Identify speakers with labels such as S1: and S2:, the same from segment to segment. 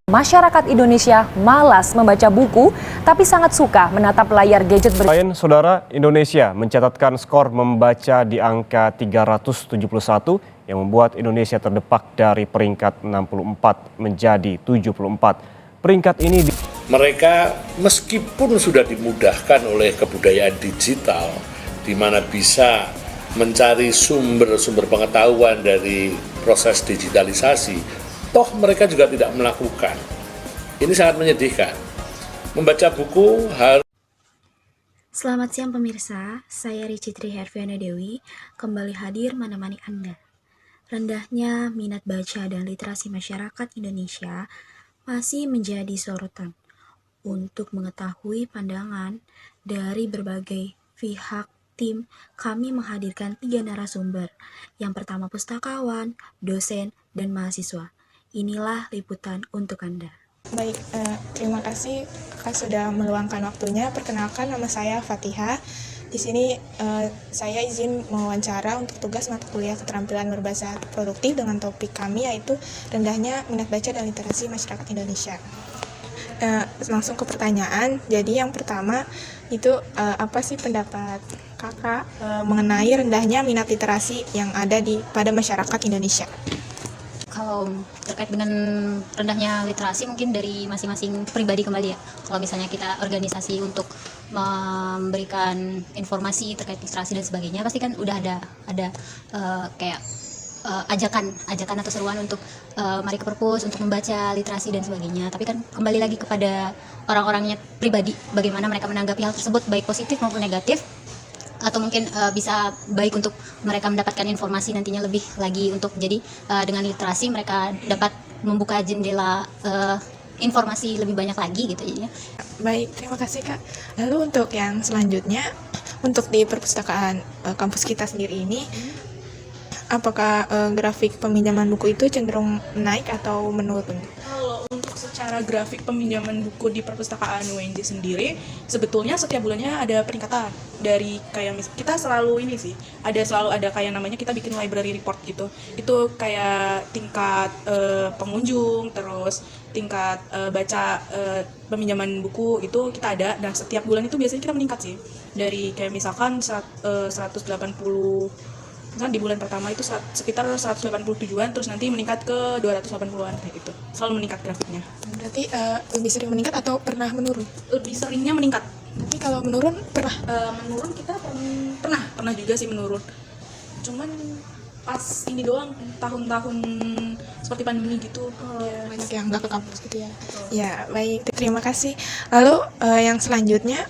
S1: Masyarakat Indonesia malas membaca buku, tapi sangat suka menatap layar gadget.
S2: Selain saudara, Indonesia mencatatkan skor membaca di angka 371 yang membuat Indonesia terdepak dari peringkat 64 menjadi 74. Peringkat ini
S3: mereka meskipun sudah dimudahkan oleh kebudayaan digital, di mana bisa mencari sumber-sumber pengetahuan dari proses digitalisasi, toh mereka juga tidak melakukan. Ini sangat menyedihkan. Membaca buku harus.
S4: Selamat siang pemirsa, saya Ricitri Herviana Dewi, kembali hadir menemani Anda. Rendahnya minat baca dan literasi masyarakat Indonesia masih menjadi sorotan. Untuk mengetahui pandangan dari berbagai pihak tim, kami menghadirkan 3 narasumber. Yang pertama pustakawan, dosen, dan mahasiswa. Inilah liputan untuk Anda.
S5: Baik, terima kasih Kak sudah meluangkan waktunya. Perkenalkan, nama saya Fatihah. Di sini saya izin mewawancara untuk tugas mata kuliah keterampilan berbahasa produktif dengan topik kami yaitu rendahnya minat baca dan literasi masyarakat Indonesia. Langsung ke pertanyaan. Jadi yang pertama itu apa sih pendapat Kakak mengenai rendahnya minat literasi yang ada pada masyarakat Indonesia?
S6: Kalau terkait dengan rendahnya literasi mungkin dari masing-masing pribadi kembali ya. Kalau misalnya kita organisasi untuk memberikan informasi terkait literasi dan sebagainya, pasti kan udah ada kayak ajakan atau seruan untuk mari ke perpus untuk membaca literasi dan sebagainya. Tapi kan kembali lagi kepada orang-orangnya pribadi, bagaimana mereka menanggapi hal tersebut baik positif maupun negatif. Atau mungkin bisa baik untuk mereka mendapatkan informasi nantinya lebih lagi untuk jadi dengan literasi mereka dapat membuka jendela informasi lebih banyak lagi gitu jadinya.
S5: Baik, terima kasih Kak. Lalu untuk yang selanjutnya, untuk di perpustakaan kampus kita sendiri ini, apakah grafik peminjaman buku itu cenderung naik atau menurun?
S7: Kalau untuk secara grafik peminjaman buku di perpustakaan UNJ sendiri, sebetulnya setiap bulannya ada peningkatan. Dari kayak kita selalu ada kayak namanya kita bikin library report gitu. Itu kayak tingkat pengunjung, terus tingkat baca peminjaman buku itu kita ada, dan setiap bulan itu biasanya kita meningkat sih. Dari kayak misalkan 180, misalkan di bulan pertama itu sekitar 187-an, terus nanti meningkat ke 280-an kayak gitu. Selalu meningkat grafiknya.
S5: Berarti lebih sering meningkat atau pernah menurun?
S7: Lebih seringnya meningkat.
S5: Tapi kalau menurun pernah?
S7: Menurun kita pernah juga sih menurun. Cuman pas ini doang, tahun-tahun seperti pandemi gitu.
S5: Banyak yang nggak ke kampus gitu ya. Ya, baik. Terima kasih. Lalu yang selanjutnya,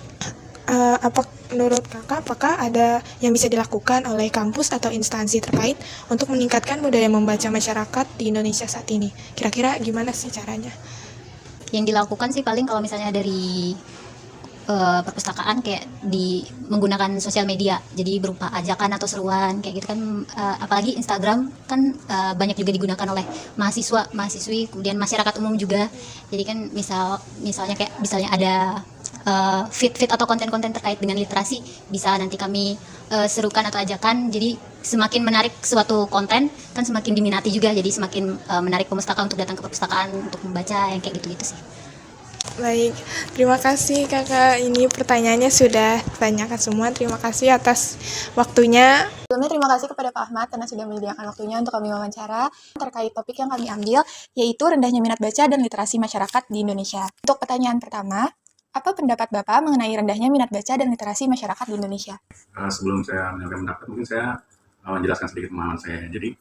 S5: menurut Kakak, apakah ada yang bisa dilakukan oleh kampus atau instansi terkait untuk meningkatkan budaya membaca masyarakat di Indonesia saat ini? Kira-kira gimana sih caranya?
S6: Yang dilakukan sih paling kalau misalnya dari perpustakaan kayak menggunakan sosial media, jadi berupa ajakan atau seruan kayak gitu kan, apalagi Instagram kan banyak juga digunakan oleh mahasiswi, kemudian masyarakat umum juga. Jadi kan misalnya ada feed atau konten-konten terkait dengan literasi, bisa nanti kami serukan atau ajakan. Jadi semakin menarik suatu konten kan semakin diminati juga, jadi semakin menarik pemustaka untuk datang ke perpustakaan untuk membaca yang kayak gitu-gitu sih.
S5: Baik, terima kasih Kakak. Ini pertanyaannya sudah ditanyakan semua. Terima kasih atas waktunya.
S8: Sebelumnya terima kasih kepada Pak Ahmad karena sudah menyediakan waktunya untuk kami wawancara terkait topik yang kami ambil, yaitu rendahnya minat baca dan literasi masyarakat di Indonesia. Untuk pertanyaan pertama, apa pendapat Bapak mengenai rendahnya minat baca dan literasi masyarakat di Indonesia?
S9: Sebelum saya menyampaikan pendapat, mungkin saya menjelaskan sedikit pemahaman saya. Jadi,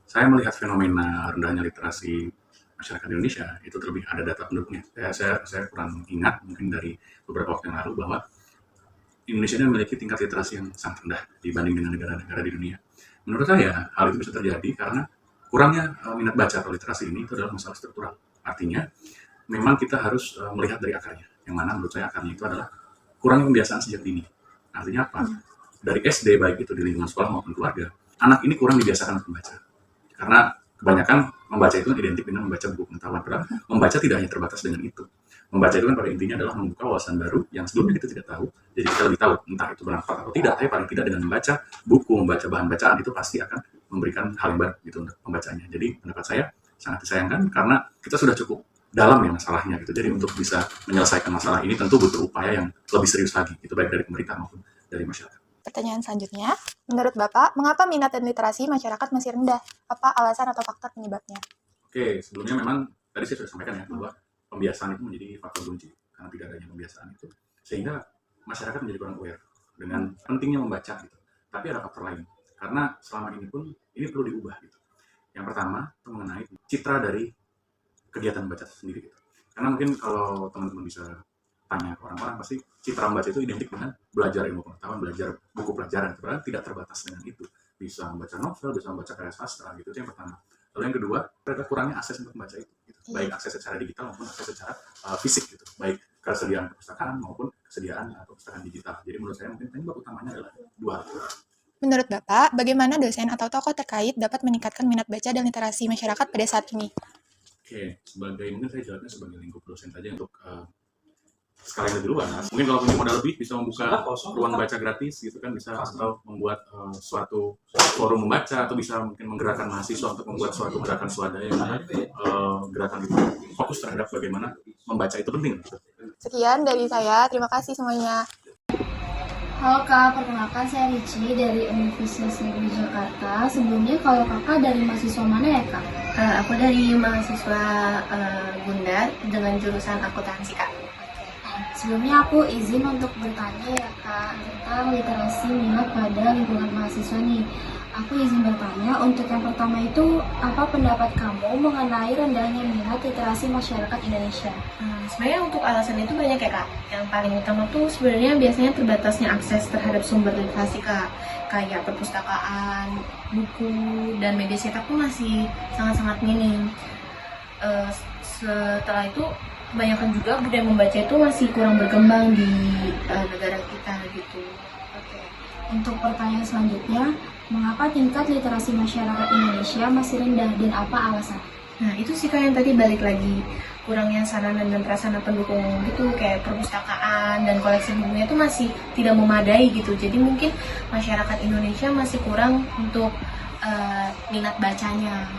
S9: saya melihat fenomena rendahnya literasi masyarakat Indonesia itu terlebih ada data penduduknya. Saya kurang ingat, mungkin dari beberapa waktu yang lalu, bahwa Indonesia ini memiliki tingkat literasi yang sangat rendah dibanding dengan negara-negara di dunia. Menurut saya, hal itu bisa terjadi karena kurangnya minat baca atau literasi ini itu adalah masalah struktural. Artinya, memang kita harus melihat dari akarnya. Yang mana menurut saya akarnya itu adalah kurangnya pembiasaan sejak dini. Artinya apa? Dari SD, baik itu di lingkungan sekolah maupun keluarga, anak ini kurang dibiasakan untuk membaca. Karena kebanyakan membaca itu identik dengan membaca buku pengetahuan. Padahal membaca tidak hanya terbatas dengan itu. Membaca itu kan pada intinya adalah membuka wawasan baru yang sebelumnya kita tidak tahu. Jadi kita lebih tahu, entah itu bermanfaat atau tidak. Tapi paling tidak dengan membaca buku, membaca bahan bacaan itu pasti akan memberikan hal yang baru gitu untuk pembacanya. Jadi pendapat saya sangat disayangkan karena kita sudah cukup dalam ya masalahnya gitu. Jadi untuk bisa menyelesaikan masalah ini tentu butuh upaya yang lebih serius lagi, itu baik dari pemerintah maupun dari masyarakat.
S8: Pertanyaan selanjutnya, menurut Bapak, mengapa minat dan literasi masyarakat masih rendah? Apa alasan atau faktor penyebabnya?
S9: Oke, sebelumnya memang tadi saya sudah sampaikan ya bahwa pembiasaan itu menjadi faktor kunci karena tidak adanya pembiasaan itu, sehingga masyarakat menjadi kurang aware dengan pentingnya membaca gitu. Tapi ada faktor lain, karena selama ini pun ini perlu diubah gitu. Yang pertama itu mengenai citra dari kegiatan membaca sendiri gitu. Karena mungkin kalau teman-teman bisa tanya ke orang-orang, pasti citra membaca itu identik dengan belajar ilmu pengetahuan, belajar buku pelajaran, padahal tidak terbatas dengan itu. Bisa membaca novel, bisa membaca karya sastra gitu, itu yang pertama. Lalu yang kedua, ada kurangnya akses untuk membaca itu, gitu. Baik akses secara digital maupun akses secara fisik gitu, baik kesediaan perpustakaan maupun kesediaan perpustakaan digital. Jadi menurut saya mungkin penyebab utamanya adalah dua hal itu.
S8: Menurut Bapak, bagaimana dosen atau tokoh terkait dapat meningkatkan minat baca dan literasi masyarakat pada saat ini?
S9: Oke, mungkin saya jawabnya sebagai lingkup dosen saja untuk skala yang lebih luas. Mungkin kalau punya modal lebih bisa membuka ruang baca gratis gitu kan, bisa atau membuat suatu forum membaca, atau bisa mungkin menggerakkan mahasiswa untuk membuat suatu gerakan swadaya yang gerakan itu fokus terhadap bagaimana membaca itu penting.
S8: Sekian dari saya, terima kasih semuanya.
S10: Halo Kak, perkenalkan saya Ricci dari Universitas Negeri Jakarta. Sebelumnya kalau Kakak dari mahasiswa mana ya Kak?
S11: Aku dari mahasiswa Gundar dengan jurusan akuntansi Kak.
S10: Sebelumnya aku izin untuk bertanya ya Kak tentang literasi minat pada lingkungan mahasiswa nih. Aku izin bertanya, untuk yang pertama itu, apa pendapat kamu mengenai rendahnya minat literasi masyarakat Indonesia?
S11: Sebenarnya untuk alasan itu banyak ya Kak. Yang paling utama tuh sebenarnya biasanya terbatasnya akses terhadap sumber literasi Kak. Kayak perpustakaan, buku, dan media cetak pun masih sangat-sangat minim. Setelah itu, kebanyakan juga budaya membaca itu masih kurang berkembang di negara kita gitu.
S10: Oke. Untuk pertanyaan selanjutnya, mengapa tingkat literasi masyarakat Indonesia masih rendah dan apa alasan?
S11: Nah itu sih Kak yang tadi balik lagi, kurangnya sarana dan prasarana pendukung gitu, kayak perpustakaan dan koleksi bukunya itu masih tidak memadai gitu. Jadi mungkin masyarakat Indonesia masih kurang untuk minat bacanya.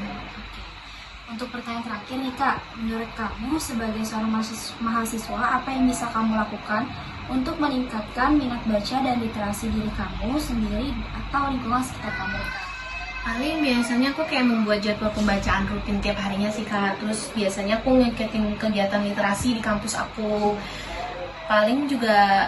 S10: Untuk pertanyaan terakhir nih Kak, menurut kamu sebagai seorang mahasiswa, apa yang bisa kamu lakukan untuk meningkatkan minat baca dan literasi diri kamu sendiri atau lingkungan sekitar kamu?
S11: Paling biasanya aku kayak membuat jadwal pembacaan rutin tiap harinya sih Kak. Terus biasanya aku ngikutin kegiatan literasi di kampus aku. Paling juga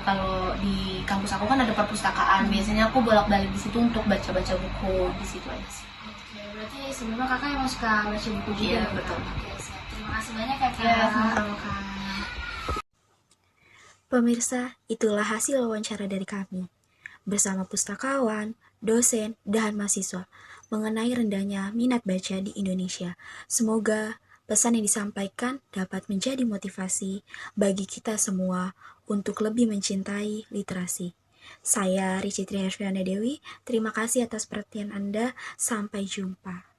S11: kalau di kampus aku kan ada perpustakaan. Biasanya aku bolak-balik di situ untuk baca-baca buku di situ aja sih.
S10: Oke, berarti sebelumnya Kakak emang suka baca buku juga?
S11: Iya, betul.
S10: Oke, siap. Terima kasih banyak ya Kak.
S11: Iya, sama-sama Kak.
S4: Pemirsa, itulah hasil wawancara dari kami bersama pustakawan, dosen, dan mahasiswa mengenai rendahnya minat baca di Indonesia. Semoga pesan yang disampaikan dapat menjadi motivasi bagi kita semua untuk lebih mencintai literasi. Saya Ricci Triharviana Dewi, terima kasih atas perhatian Anda, sampai jumpa.